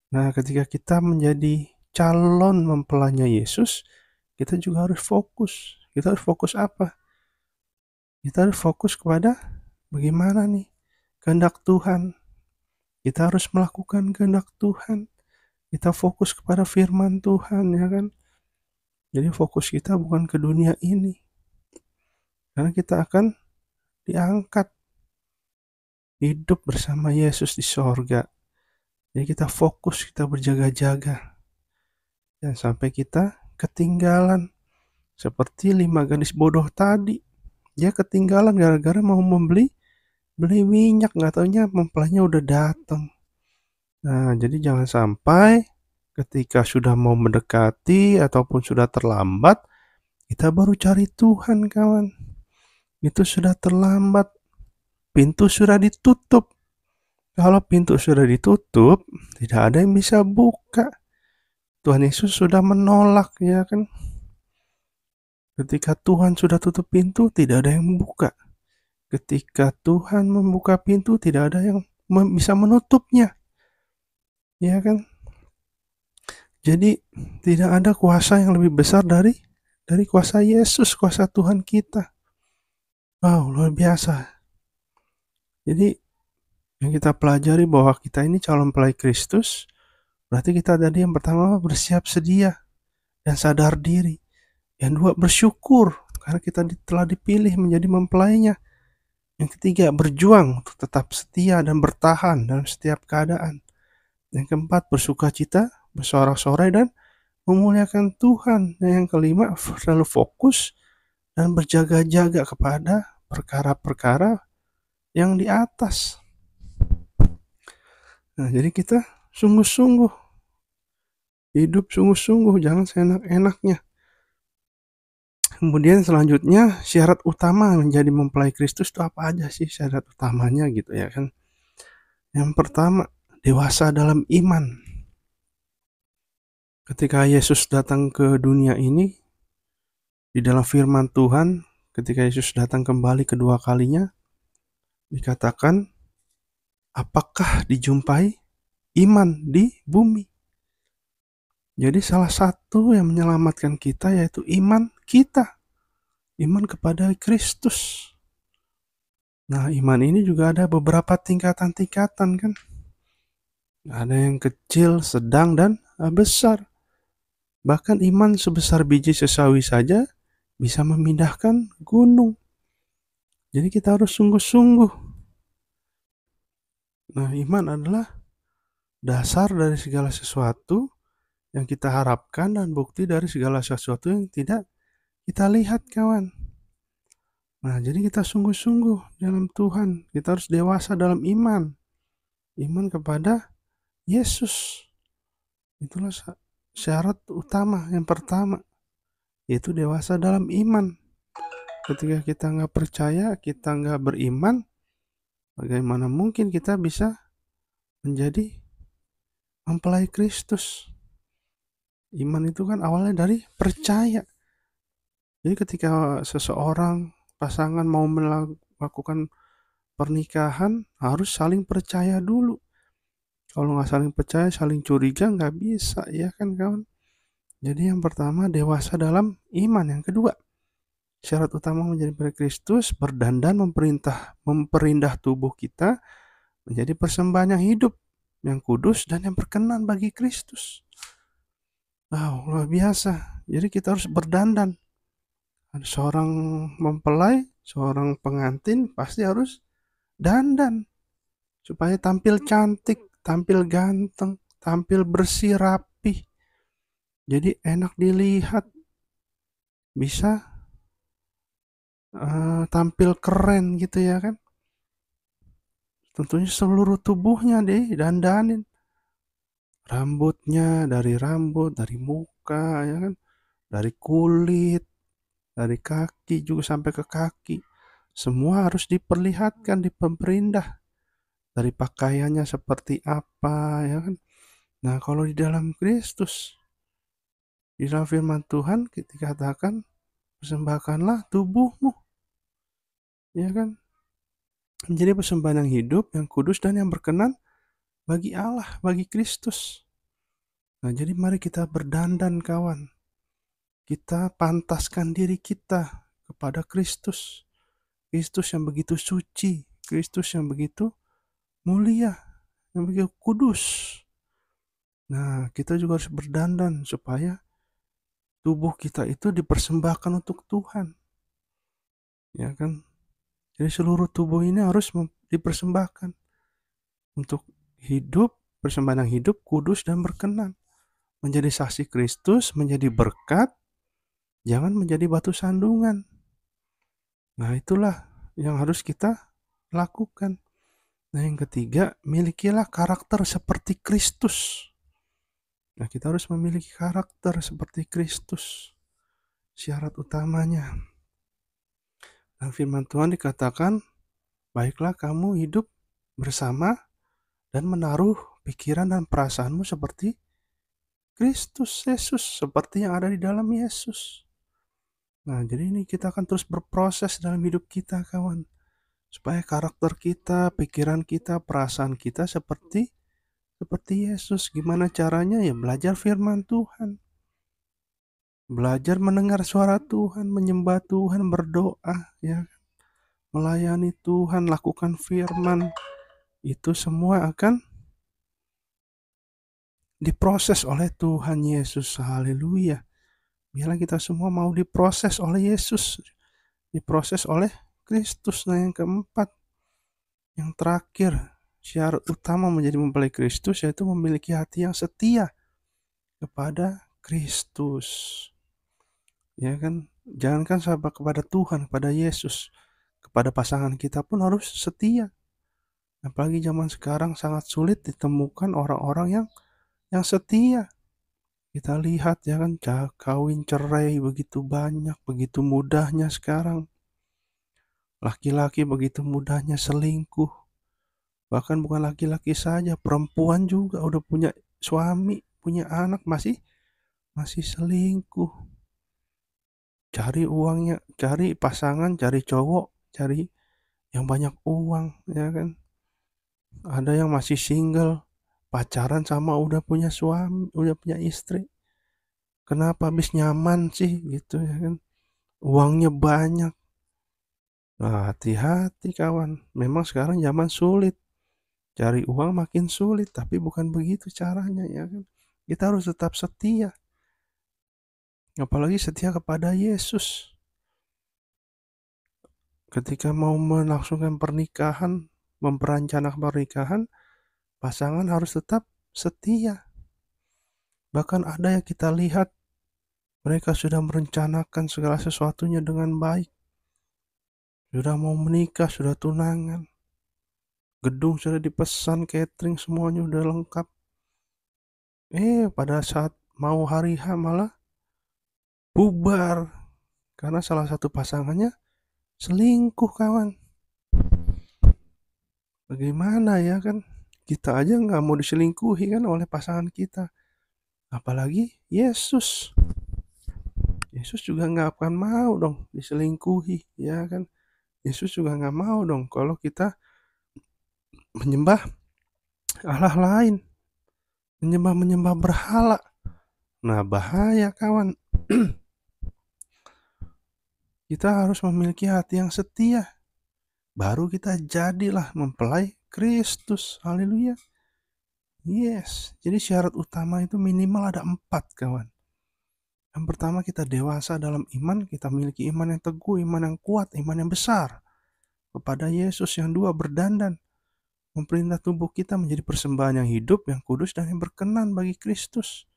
Nah, ketika kita menjadi calon mempelainya Yesus, kita juga harus fokus. Kita harus fokus apa? Kita harus fokus kepada bagaimana nih kehendak Tuhan. Kita harus melakukan kehendak Tuhan. Kita fokus kepada firman Tuhan, ya kan? Jadi fokus kita bukan ke dunia ini. Karena kita akan diangkat. hidup bersama Yesus di sorga. Jadi kita fokus, kita berjaga-jaga. Jangan sampai kita ketinggalan. Seperti 5 gadis bodoh tadi. Dia ketinggalan gara-gara mau beli minyak, nggak taunya mempelainya udah datang. Nah, jadi jangan sampai ketika sudah mau mendekati ataupun sudah terlambat, kita baru cari Tuhan, kawan. Itu sudah terlambat. Pintu sudah ditutup. Kalau pintu sudah ditutup, tidak ada yang bisa buka. Tuhan Yesus sudah menolak, ya kan? Ketika Tuhan sudah tutup pintu, tidak ada yang membuka. Ketika Tuhan membuka pintu, tidak ada yang bisa menutupnya. Ya kan? Jadi tidak ada kuasa yang lebih besar dari kuasa Yesus, kuasa Tuhan kita. Wow, luar biasa. Jadi yang kita pelajari bahwa kita ini calon pelai Kristus, berarti kita tadi yang pertama bersiap sedia dan sadar diri. Yang dua, bersyukur karena kita telah dipilih menjadi mempelainya. Yang ketiga, berjuang untuk tetap setia dan bertahan dalam setiap keadaan. Yang keempat, bersukacita, bersorak-sorai dan memuliakan Tuhan. Dan yang kelima, selalu fokus dan berjaga-jaga kepada perkara-perkara yang di atas. Nah, jadi kita sungguh-sungguh hidup, sungguh-sungguh, jangan seenak-enaknya. Kemudian selanjutnya, syarat utama menjadi mempelai Kristus itu apa aja sih syarat utamanya gitu ya kan? Yang pertama, dewasa dalam iman. Ketika Yesus datang ke dunia ini, di dalam firman Tuhan, ketika Yesus datang kembali kedua kalinya, dikatakan, apakah dijumpai iman di bumi? Jadi salah satu yang menyelamatkan kita yaitu iman kita. Iman kepada Kristus. Nah, iman ini juga ada beberapa tingkatan-tingkatan kan. Ada yang kecil, sedang, dan besar. Bahkan iman sebesar biji sesawi saja bisa memindahkan gunung. Jadi kita harus sungguh-sungguh. Nah, iman adalah dasar dari segala sesuatu yang kita harapkan dan bukti dari segala sesuatu yang tidak kita lihat, kawan. Nah, jadi kita sungguh-sungguh dalam Tuhan. Kita harus dewasa dalam iman. Iman kepada Yesus. Itulah syarat utama yang pertama. Yaitu dewasa dalam iman. Ketika kita nggak percaya, kita nggak beriman, bagaimana mungkin kita bisa menjadi mempelai Kristus? Iman itu kan awalnya dari percaya. Jadi ketika seseorang, pasangan mau melakukan pernikahan, harus saling percaya dulu. Kalau nggak saling percaya, saling curiga, nggak bisa, ya kan kawan? Jadi yang pertama, dewasa dalam iman. Yang kedua, syarat utama menjadi mempelai Kristus, berdandan memperindah tubuh kita menjadi persembahan yang hidup, yang kudus, dan yang berkenan bagi Kristus. Wow, luar biasa. Jadi kita harus berdandan. Ada seorang mempelai, seorang pengantin pasti harus dandan supaya tampil cantik, tampil ganteng, tampil bersih, rapi. Jadi enak dilihat, bisa tampil keren gitu ya kan. Tentunya seluruh tubuhnya deh dandanin. Rambutnya, dari rambut, dari muka ya kan, dari kulit, dari kaki juga sampai ke kaki. Semua harus diperlihatkan, diperindah. Dari pakaiannya seperti apa ya kan. Nah, kalau di dalam Kristus, di dalam firman Tuhan kita katakan, persembahkanlah tubuhmu, ya kan, menjadi persembahan yang hidup, yang kudus, dan yang berkenan bagi Allah, bagi Kristus. Nah, jadi mari kita berdandan, kawan. Kita pantaskan diri kita kepada Kristus. Kristus yang begitu suci, Kristus yang begitu mulia, yang begitu kudus. Nah, kita juga harus berdandan supaya tubuh kita itu dipersembahkan untuk Tuhan. Ya kan? Jadi seluruh tubuh ini harus dipersembahkan untuk hidup, persembahan yang hidup, kudus, dan berkenan. Menjadi saksi Kristus, menjadi berkat, jangan menjadi batu sandungan. Nah, itulah yang harus kita lakukan. Nah, yang ketiga, milikilah karakter seperti Kristus. Nah, kita harus memiliki karakter seperti Kristus. Syarat utamanya. Dan firman Tuhan dikatakan, baiklah kamu hidup bersama dan menaruh pikiran dan perasaanmu seperti Kristus Yesus, seperti yang ada di dalam Yesus. Nah, jadi ini kita akan terus berproses dalam hidup kita, kawan. Supaya karakter kita, pikiran kita, perasaan kita seperti Yesus. Gimana caranya? Ya belajar firman Tuhan. Belajar mendengar suara Tuhan, menyembah Tuhan, berdoa, ya. Melayani Tuhan, lakukan firman. Itu semua akan diproses oleh Tuhan Yesus. Haleluya. Biarlah kita semua mau diproses oleh Yesus. Diproses oleh Kristus. Nah, yang keempat, yang terakhir, syarat utama menjadi mempelai Kristus yaitu memiliki hati yang setia kepada Kristus. Ya kan? Jangankan sahabat kepada Tuhan, kepada Yesus, kepada pasangan kita pun harus setia. Apalagi zaman sekarang sangat sulit ditemukan orang-orang yang setia. Kita lihat ya kan, kawin cerai begitu banyak, begitu mudahnya sekarang. Laki-laki begitu mudahnya selingkuh. Bahkan bukan laki-laki saja, perempuan juga udah punya suami, punya anak masih selingkuh. Cari uangnya, cari pasangan, cari cowok, cari yang banyak uang, ya kan. Ada yang masih single, pacaran sama udah punya suami, udah punya istri. Kenapa? Habis nyaman sih gitu ya kan. Uangnya banyak. Nah, hati-hati kawan. Memang sekarang zaman sulit. Cari uang makin sulit, tapi bukan begitu caranya ya kan. Kita harus tetap setia. Apalagi setia kepada Yesus. Ketika mau melangsungkan pernikahan, memperancangkan pernikahan, pasangan harus tetap setia. Bahkan ada yang kita lihat, mereka sudah merencanakan segala sesuatunya dengan baik. Sudah mau menikah, sudah tunangan. Gedung sudah dipesan, catering semuanya udah lengkap. Pada saat mau hari H malah bubar. Karena salah satu pasangannya selingkuh, kawan. Bagaimana ya kan? Kita aja nggak mau diselingkuhi kan oleh pasangan kita. Apalagi Yesus. Yesus juga nggak akan mau dong diselingkuhi, ya kan? Yesus juga nggak mau dong kalau kita menyembah Allah lain, menyembah berhala. Nah, bahaya kawan. Kita harus memiliki hati yang setia. Baru kita jadilah mempelai Kristus. Haleluya. Yes. Jadi syarat utama itu minimal ada 4, kawan. Yang pertama, kita dewasa dalam iman. Kita memiliki iman yang teguh, iman yang kuat, iman yang besar kepada Yesus. Yang dua, berdandan. Memperintah tubuh kita menjadi persembahan yang hidup, yang kudus, dan yang berkenan bagi Kristus.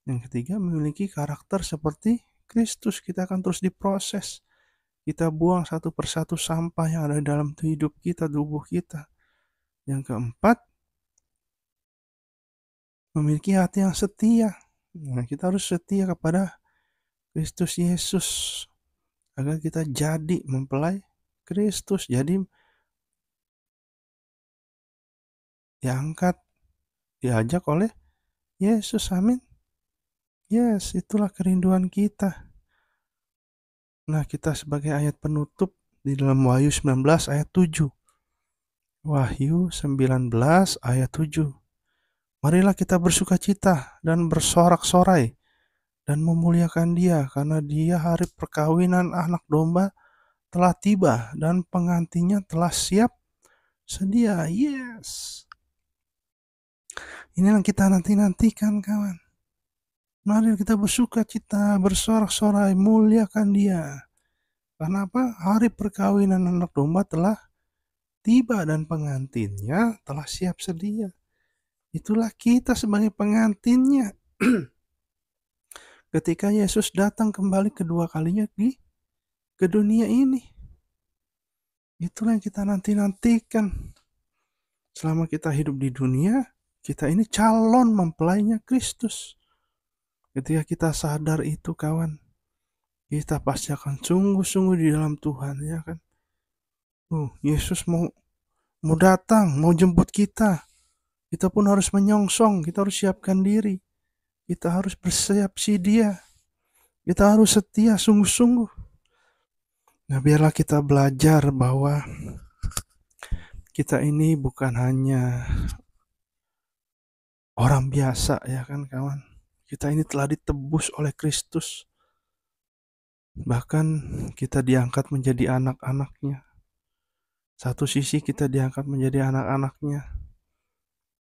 Yang ketiga, memiliki karakter seperti Kristus. Kita akan terus diproses. Kita buang satu persatu sampah yang ada dalam hidup kita, tubuh kita. Yang keempat, memiliki hati yang setia. Nah, kita harus setia kepada Kristus Yesus agar kita jadi mempelai Kristus, jadi diangkat, diajak oleh Yesus. Amin. Yes, itulah kerinduan kita. Nah, kita sebagai ayat penutup di dalam Wahyu 19 ayat 7. Wahyu 19 ayat 7. Marilah kita bersukacita dan bersorak-sorai dan memuliakan Dia, karena Dia hari perkawinan anak domba telah tiba dan pengantinnya telah siap sedia. Yes. Ini yang kita nantikan, kawan. Mari kita bersukacita, bersorak-sorai, muliakan Dia. Karena apa? Hari perkawinan anak domba telah tiba dan pengantinnya telah siap sedia. Itulah kita sebagai pengantinnya. Ketika Yesus datang kembali kedua kalinya ke dunia ini. Itulah yang kita nanti-nantikan. Selama kita hidup di dunia, kita ini calon mempelainya Kristus. Ketika kita sadar itu, kawan, kita pasti akan sungguh-sungguh di dalam Tuhan, ya kan? Yesus mau datang, mau jemput kita. Kita pun harus menyongsong, kita harus siapkan diri. Kita harus bersiap sedia. Kita harus setia sungguh-sungguh. Nah, biarlah kita belajar bahwa kita ini bukan hanya orang biasa, ya kan kawan. Kita ini telah ditebus oleh Kristus. Bahkan kita diangkat menjadi anak-anaknya. Satu sisi kita diangkat menjadi anak-anaknya.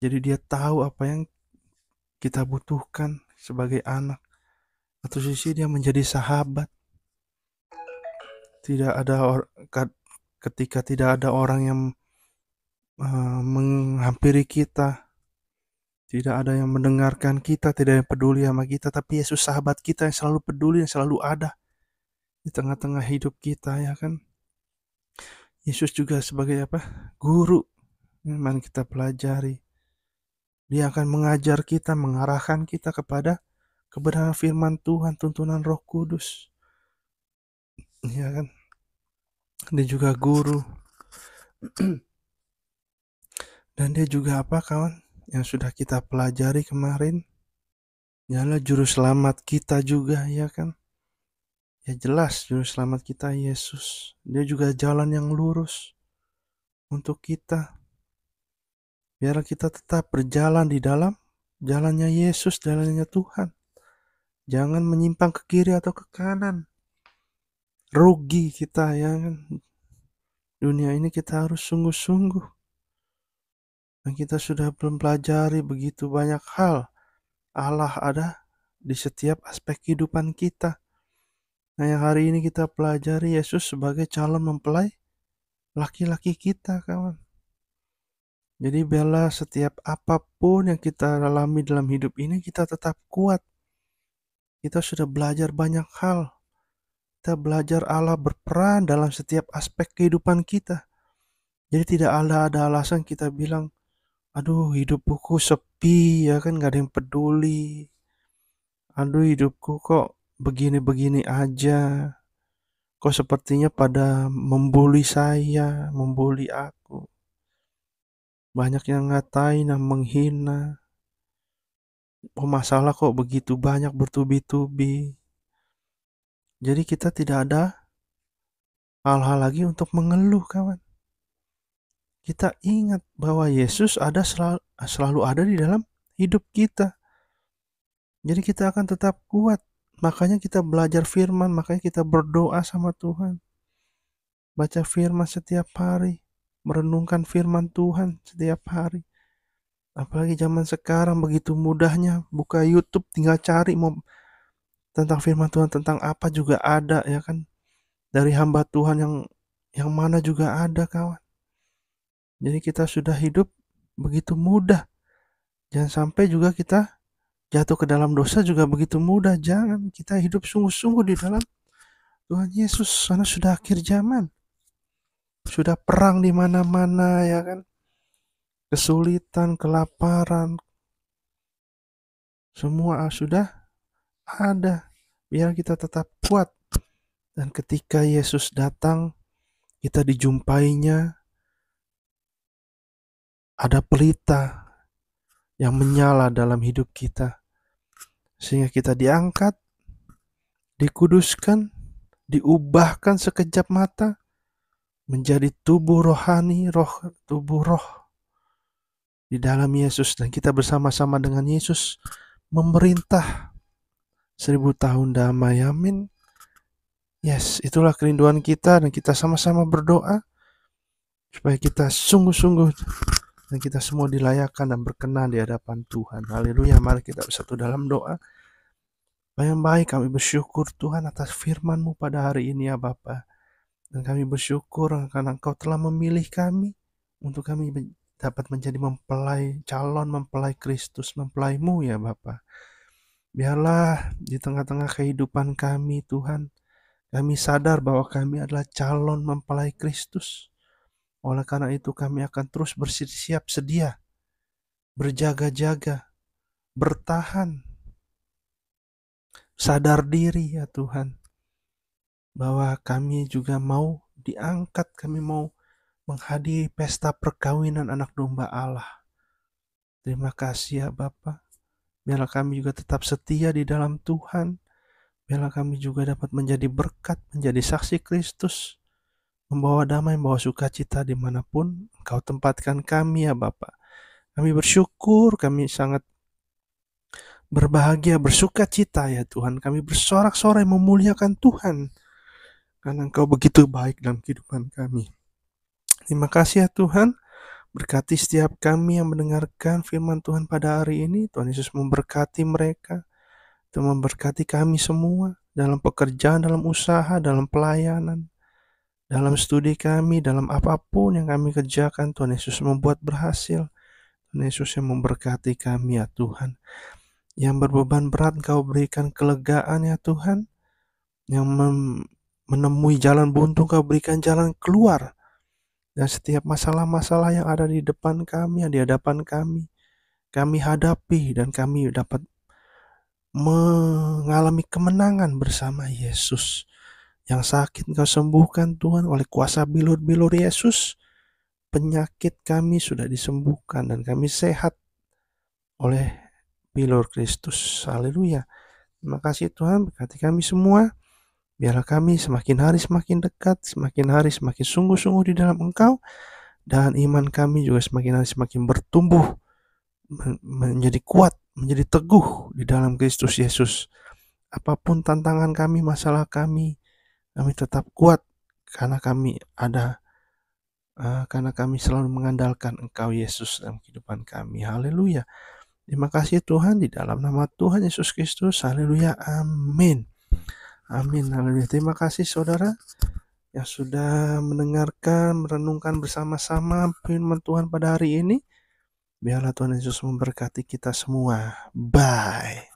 Jadi dia tahu apa yang kita butuhkan sebagai anak. Satu sisi dia menjadi sahabat. Tidak ada ketika tidak ada orang yang menghampiri kita, tidak ada yang mendengarkan kita, tidak ada yang peduli sama kita, tapi Yesus sahabat kita yang selalu peduli, yang selalu ada di tengah-tengah hidup kita, ya kan. Yesus juga sebagai apa? Guru yang kita pelajari. Dia akan mengajar kita, mengarahkan kita kepada kebenaran firman Tuhan, tuntunan Roh Kudus. Ya kan? Dia juga guru. Dan dia juga apa, kawan? Yang sudah kita pelajari kemarin. Dialah juru selamat kita juga, ya kan? Ya jelas juru selamat kita Yesus. Dia juga jalan yang lurus untuk kita. Biar kita tetap berjalan di dalam jalannya Yesus, jalannya Tuhan. Jangan menyimpang ke kiri atau ke kanan. Rugi kita, ya kan. Dunia ini kita harus sungguh-sungguh. Dan kita sudah mempelajari begitu banyak hal. Allah ada di setiap aspek kehidupan kita. Nah, yang hari ini kita pelajari Yesus sebagai calon mempelai laki-laki kita, kawan. Jadi biarlah setiap apapun yang kita alami dalam hidup ini, kita tetap kuat. Kita sudah belajar banyak hal. Kita belajar Allah berperan dalam setiap aspek kehidupan kita. Jadi tidak ada alasan kita bilang, aduh hidupku sepi, ya kan, gak ada yang peduli. Aduh hidupku kok begini-begini aja. Kok sepertinya pada membuli saya, membuli aku. Banyak yang ngatain dan menghina. Oh masalah kok begitu banyak bertubi-tubi. Jadi kita tidak ada hal-hal lagi untuk mengeluh, kawan. Kita ingat bahwa Yesus selalu ada di dalam hidup kita. Jadi kita akan tetap kuat. Makanya kita belajar firman, makanya kita berdoa sama Tuhan. Baca firman setiap hari, merenungkan firman Tuhan setiap hari. Apalagi zaman sekarang begitu mudahnya buka YouTube, tinggal cari mau tentang firman Tuhan, tentang apa juga ada, ya kan. Dari hamba Tuhan yang mana juga ada, kawan. Jadi kita sudah hidup begitu mudah. Jangan sampai juga kita jatuh ke dalam dosa juga begitu mudah. Jangan, kita hidup sungguh-sungguh di dalam Tuhan Yesus, karena sudah akhir zaman. Sudah perang di mana-mana, ya kan. Kesulitan, kelaparan, semua sudah ada. Biar kita tetap kuat. Dan ketika Yesus datang, kita dijumpainya, ada pelita yang menyala dalam hidup kita. Sehingga kita diangkat, dikuduskan, diubahkan sekejap mata, menjadi tubuh rohani, tubuh roh di dalam Yesus. Dan kita bersama-sama dengan Yesus memerintah 1000 tahun damai. Amin. Yes, itulah kerinduan kita, dan kita sama-sama berdoa supaya kita sungguh-sungguh dan kita semua dilayakkan dan berkenan di hadapan Tuhan. Haleluya. Mari kita bersatu dalam doa. Yang baik, kami bersyukur Tuhan atas firman-Mu pada hari ini, ya Bapa. Dan kami bersyukur karena Engkau telah memilih kami untuk kami dapat menjadi calon mempelai Kristus, mempelai-Mu ya Bapa. Biarlah di tengah-tengah kehidupan kami Tuhan, kami sadar bahwa kami adalah calon mempelai Kristus. Oleh karena itu kami akan terus bersiap sedia, berjaga-jaga, bertahan, sadar diri ya Tuhan, bahwa kami juga mau diangkat, kami mau menghadiri pesta perkawinan anak domba Allah. Terima kasih ya Bapa. Biarlah kami juga tetap setia di dalam Tuhan. Biarlah kami juga dapat menjadi berkat, menjadi saksi Kristus, membawa damai, membawa sukacita dimanapun Engkau tempatkan kami ya Bapa. Kami bersyukur, kami sangat berbahagia, bersukacita ya Tuhan. Kami bersorak-sorai memuliakan Tuhan, karena Engkau begitu baik dalam kehidupan kami. Terima kasih ya Tuhan. Berkati setiap kami yang mendengarkan firman Tuhan pada hari ini. Tuhan Yesus memberkati mereka. Tuhan memberkati kami semua dalam pekerjaan, dalam usaha, dalam pelayanan, dalam studi kami, dalam apapun yang kami kerjakan. Tuhan Yesus membuat berhasil. Tuhan Yesus yang memberkati kami ya Tuhan. Yang berbeban berat Engkau berikan kelegaan ya Tuhan. Yang menemui jalan buntu Engkau berikan jalan keluar. Dan setiap masalah-masalah yang ada di depan kami, di hadapan kami hadapi dan kami dapat mengalami kemenangan bersama Yesus. Yang sakit Engkau sembuhkan Tuhan oleh kuasa bilur-bilur Yesus. Penyakit kami sudah disembuhkan dan kami sehat oleh bilur Kristus. Haleluya. Terima kasih Tuhan, berkati kami semua. Biarlah kami semakin hari semakin dekat, semakin hari semakin sungguh-sungguh di dalam Engkau. Dan iman kami juga semakin hari semakin bertumbuh, menjadi kuat, menjadi teguh di dalam Kristus Yesus. Apapun tantangan kami, masalah kami tetap kuat karena kami selalu mengandalkan Engkau Yesus dalam kehidupan kami. Haleluya. Terima kasih Tuhan, di dalam nama Tuhan Yesus Kristus. Haleluya. Amin. Amin. Haleluya. Terima kasih saudara yang sudah mendengarkan, merenungkan bersama-sama firman Tuhan pada hari ini. Biarlah Tuhan Yesus memberkati kita semua. Bye.